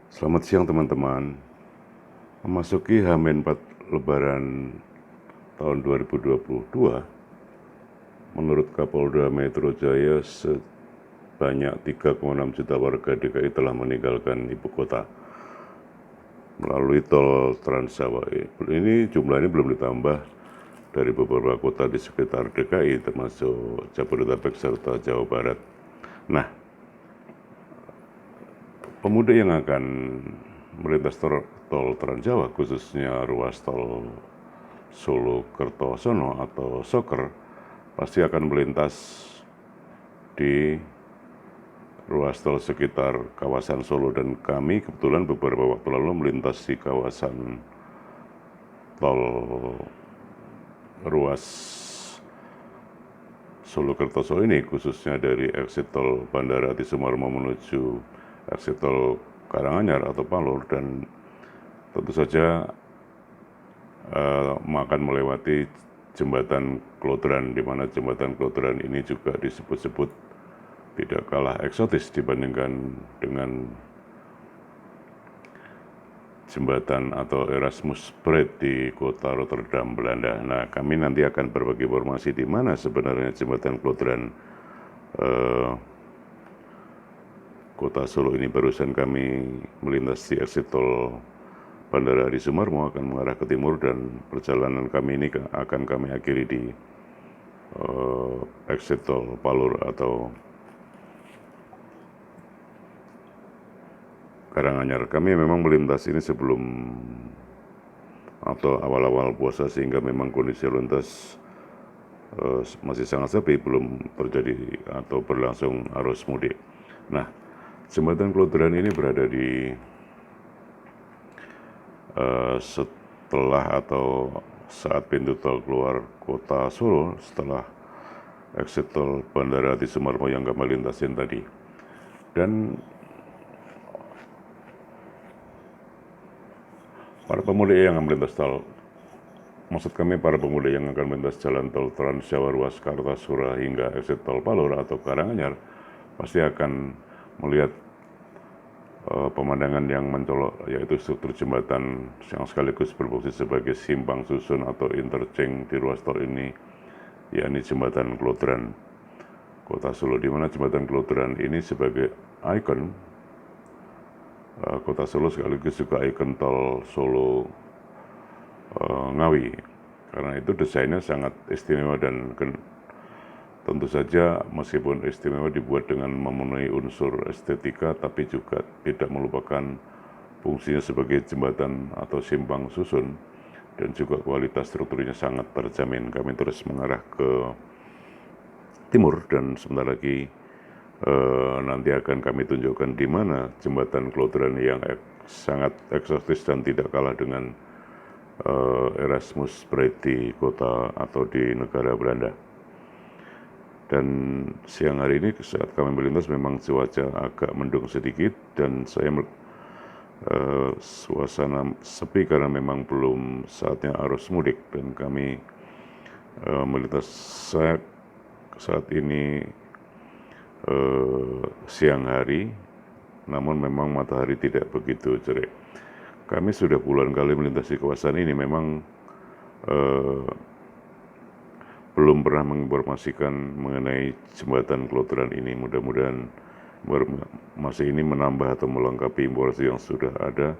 Selamat siang teman-teman. Memasuki H-4 Lebaran tahun 2022, menurut Kapolda Metro Jaya sebanyak 3,6 juta warga DKI telah meninggalkan ibu kota melalui tol Trans Jawa. Ini jumlah ini belum ditambah dari beberapa kota di sekitar DKI termasuk Jabodetabek serta Jawa Barat. Nah, pemudik yang akan melintas tol Trans Jawa, khususnya ruas tol Solo Kertosono atau Soker, pasti akan melintas di ruas tol sekitar kawasan Solo, dan kami kebetulan beberapa waktu lalu melintas di kawasan tol ruas Solo Kertosono ini, khususnya dari exit tol Bandara Adi Sumarmo menuju exit tol Karanganyar atau Palur, dan tentu saja akan melewati jembatan Klodran, di mana jembatan Klodran ini juga disebut-sebut tidak kalah eksotis dibandingkan dengan jembatan atau Erasmus Bridge di kota Rotterdam, Belanda. Nah, kami nanti akan berbagi informasi di mana sebenarnya jembatan Klodran kota Solo ini. Barusan kami melintas di exit tol Bandara Adi Sumarmo akan mengarah ke timur, dan perjalanan kami ini akan kami akhiri di exit tol Palur atau Karanganyar. Kami memang melintas ini sebelum atau awal-awal puasa, sehingga memang kondisi lalu lintas masih sangat sepi, belum terjadi atau berlangsung arus mudik. Nah, jembatan Klodran ini berada di setelah atau saat pintu tol keluar kota Solo, setelah exit tol Bandara Adi Sumarmo yang kami lintasin tadi. Dan para pemudik yang melintas tol, maksud kami para pemudik yang akan melintas jalan tol Trans Jawa ruas Kartasura hingga exit tol Palur atau Karanganyar, pasti akan melihat pemandangan yang mencolok, yaitu struktur jembatan yang sekaligus berfungsi sebagai simpang susun atau interchange di ruas tol ini, yakni jembatan Klodran kota Solo, di mana jembatan Klodran ini sebagai ikon kota Solo sekaligus juga ikon tol Solo Ngawi. Karena itu desainnya sangat istimewa, dan tentu saja meskipun istimewa dibuat dengan memenuhi unsur estetika, tapi juga tidak melupakan fungsinya sebagai jembatan atau simpang susun, dan juga kualitas strukturnya sangat terjamin. Kami terus mengarah ke timur, dan sebentar lagi nanti akan kami tunjukkan di mana jembatan Klodran yang sangat eksotis dan tidak kalah dengan Erasmus Bridge di kota atau di negara Belanda. Dan siang hari ini saat kami melintas memang cuaca agak mendung sedikit, dan saya suasana sepi karena memang belum saatnya arus mudik, dan kami melintas saat ini siang hari, namun memang matahari tidak begitu terik. Kami sudah puluhan kali melintasi kawasan ini, memang belum pernah menginformasikan mengenai jembatan Klodran ini. Mudah-mudahan masih ini menambah atau melengkapi informasi yang sudah ada,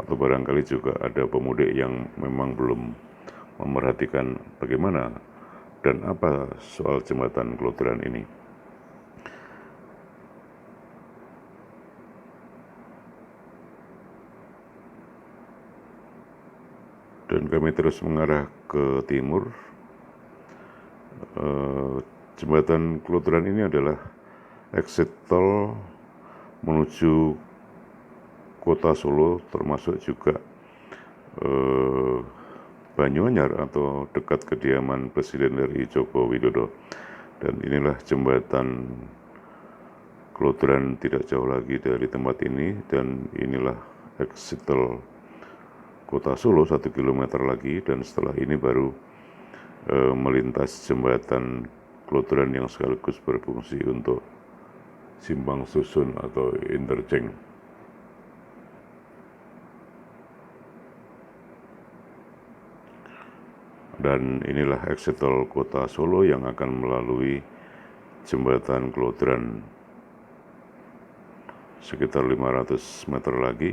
atau barangkali juga ada pemudik yang memang belum memerhatikan bagaimana dan apa soal jembatan Klodran ini. Dan kami terus mengarah ke timur. Jembatan Klodran ini adalah exit tol menuju kota Solo, termasuk juga Banyuanyar atau dekat kediaman Presiden RI Joko Widodo. Dan inilah jembatan Klodran tidak jauh lagi dari tempat ini, dan inilah exit tol kota Solo 1 kilometer lagi, dan setelah ini baru melintas jembatan Klodran yang sekaligus berfungsi untuk simpang susun atau interchange. Dan inilah exit tol kota Solo yang akan melalui jembatan Klodran sekitar 500 meter lagi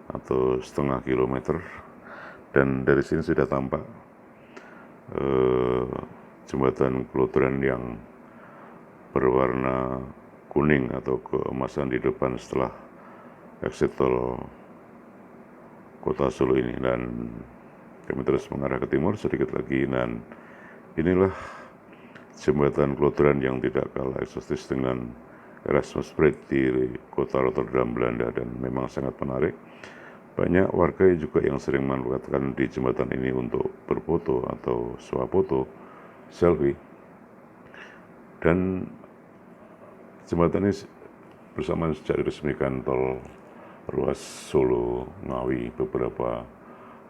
atau setengah kilometer, dan dari sini sudah tampak jembatan Klodran yang berwarna kuning atau keemasan di depan setelah exit tol kota Solo ini. Dan kami terus mengarah ke timur sedikit lagi, dan inilah jembatan Klodran yang tidak kalah eksotis dengan Erasmus Bridge di kota Rotterdam, Belanda, dan memang sangat menarik. Banyak warga juga yang sering memanfaatkan di jembatan ini untuk berfoto atau swafoto, selfie. Dan jembatan ini bersamaan sejak diresmikan tol ruas Solo Ngawi beberapa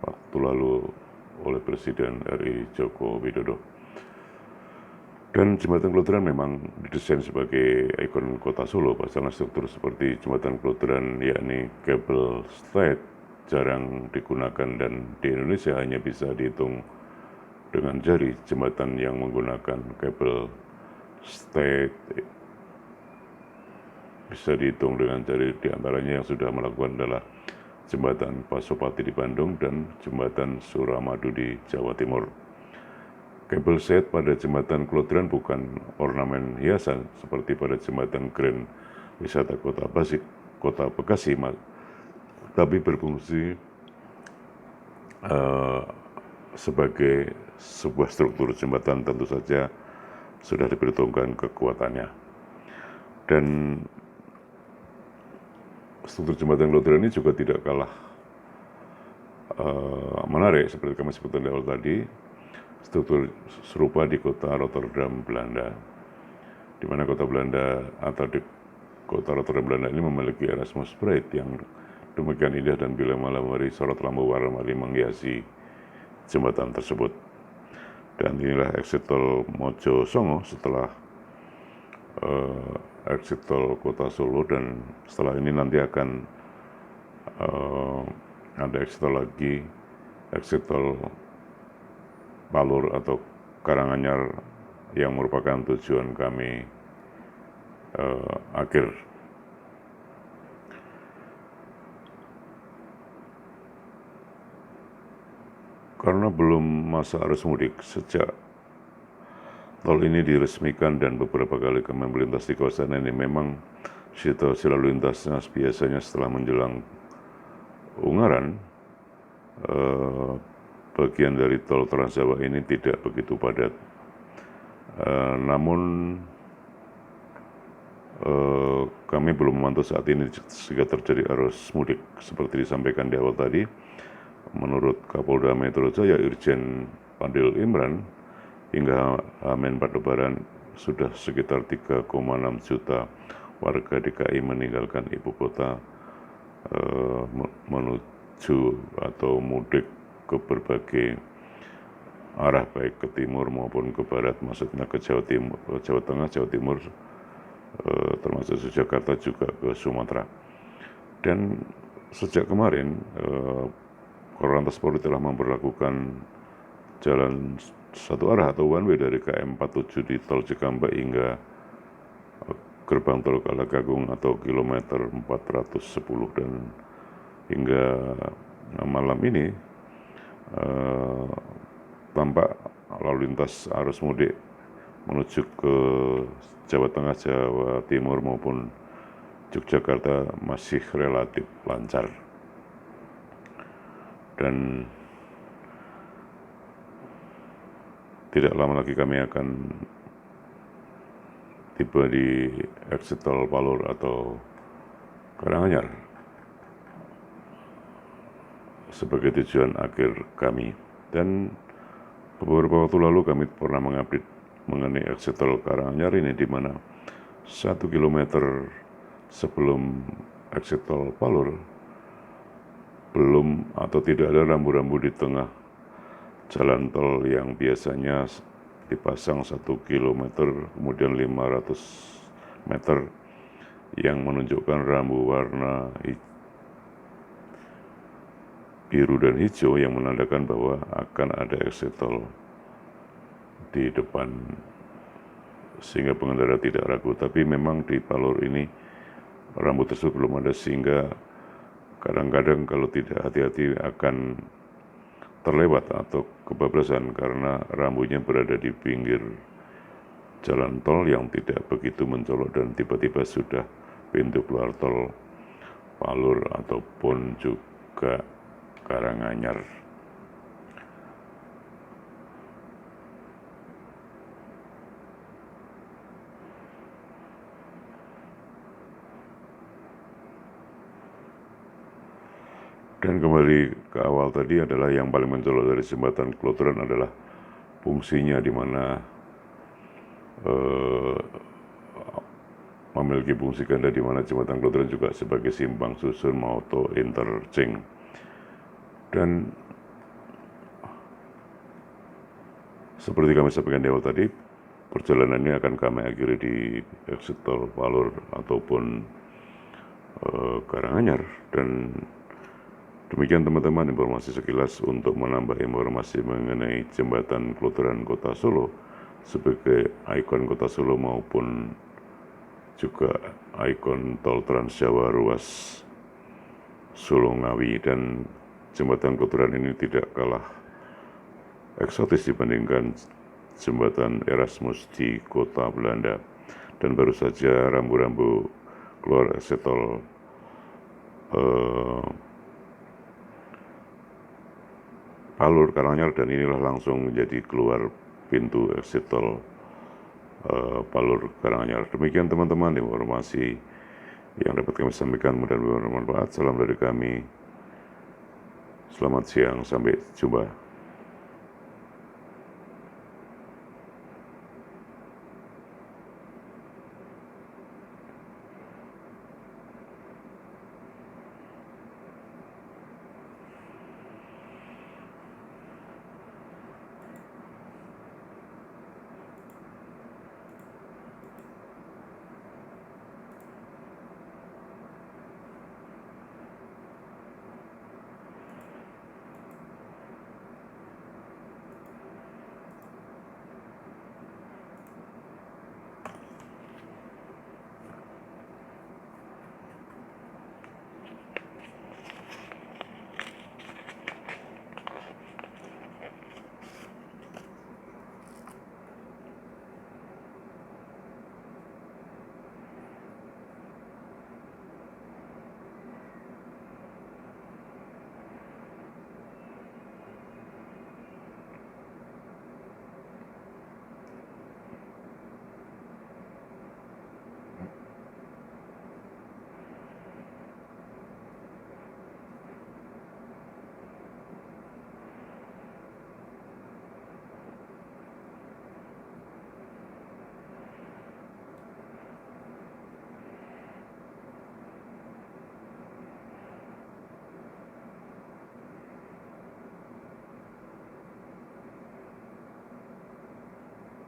waktu lalu oleh Presiden RI Joko Widodo. Dan jembatan Klodran memang didesain sebagai ikon kota Solo. Pasangan struktur seperti jembatan Klodran, yakni kabel stayed, jarang digunakan, dan di Indonesia hanya bisa dihitung dengan jari jembatan yang menggunakan kabel stayed. Bisa dihitung dengan jari, diantaranya yang sudah melakukan adalah jembatan Pasopati di Bandung dan jembatan Suramadu di Jawa Timur. Kabel set pada jembatan Klodran bukan ornamen hiasan seperti pada jembatan Grand Wisata Kota Bekasi, tapi berfungsi sebagai sebuah struktur jembatan. Tentu saja sudah diperhitungkan kekuatannya. Dan struktur jembatan Klodran ini juga tidak kalah menarik seperti kami sebutkan di awal tadi. Struktur serupa di kota Rotterdam, Belanda, di mana kota Rotterdam, Belanda ini memiliki Erasmus Bridge yang demikian indah, dan bila malam hari sorot lampu warna-warni menghiasi jembatan tersebut. Dan inilah exit tol Mojo Songo setelah exit tol kota Solo, dan setelah ini nanti akan ada exit tol lagi, exit tol Palur atau Karanganyar, yang merupakan tujuan kami akhir. Karena belum masa arus mudik, sejak tol ini diresmikan dan beberapa kali kami melintas di kawasan ini, memang situasi lalu lintasnya biasanya setelah menjelang Ungaran, bagian dari tol Trans Jawa ini tidak begitu padat. Namun kami belum memantau saat ini jika terjadi arus mudik seperti disampaikan di awal tadi. Menurut Kapolda Metro Jaya Irjen Fadil Imran, hingga H-4 Lebaran sudah sekitar 3,6 juta warga DKI meninggalkan ibu kota menuju atau mudik ke berbagai arah, baik ke timur maupun ke barat, maksudnya ke Jawa Tengah, Jawa Timur, termasuk Jakarta, juga ke Sumatera. Dan sejak kemarin Korlantas Polri telah memberlakukan jalan satu arah atau one way dari KM 47 di tol Cikampek hingga gerbang tol Kalakagung atau kilometer 410, dan hingga malam ini tampak lalu lintas arus mudik menuju ke Jawa Tengah, Jawa Timur maupun Yogyakarta masih relatif lancar. Dan tidak lama lagi kami akan tiba di exit tol Palur atau Karanganyar sebagai tujuan akhir kami. Dan beberapa waktu lalu kami pernah mengupdate mengenai exit tol Karanganyar ini, di mana 1 kilometer sebelum exit tol Palur belum atau tidak ada rambu-rambu di tengah jalan tol yang biasanya dipasang 1 kilometer, kemudian 500 meter yang menunjukkan rambu warna biru dan hijau yang menandakan bahwa akan ada exit tol di depan sehingga pengendara tidak ragu. Tapi memang di Palur ini rambu tersebut belum ada, sehingga kadang-kadang kalau tidak hati-hati akan terlewat atau kebablasan karena rambunya berada di pinggir jalan tol yang tidak begitu mencolok dan tiba-tiba sudah pintu keluar tol Palur ataupun juga Karanganyar. Dan kembali ke awal tadi adalah yang paling mencolok dari jembatan Kloteran adalah fungsinya, di mana memiliki fungsi ganda, di mana jembatan Kloteran juga sebagai simpang susun atau interchange. Dan seperti kami sampaikan di awal tadi, perjalanan ini akan kami akhiri di exit tol Palur ataupun Karanganyar. Dan demikian teman-teman informasi sekilas untuk menambah informasi mengenai jembatan Kloteran Kota Solo sebagai ikon Kota Solo maupun juga ikon tol Trans Jawa ruas Solo Ngawi. Dan jembatan Kloteran ini tidak kalah eksotis dibandingkan jembatan Erasmus di kota Belanda. Dan baru saja rambu-rambu keluar exit tol Palur Karanganyar, dan inilah langsung menjadi keluar pintu exit tol Palur Karanganyar. Demikian teman-teman informasi yang dapat kami sampaikan, mudah-mudahan bermanfaat. Salam dari kami, selamat siang, sampai jumpa.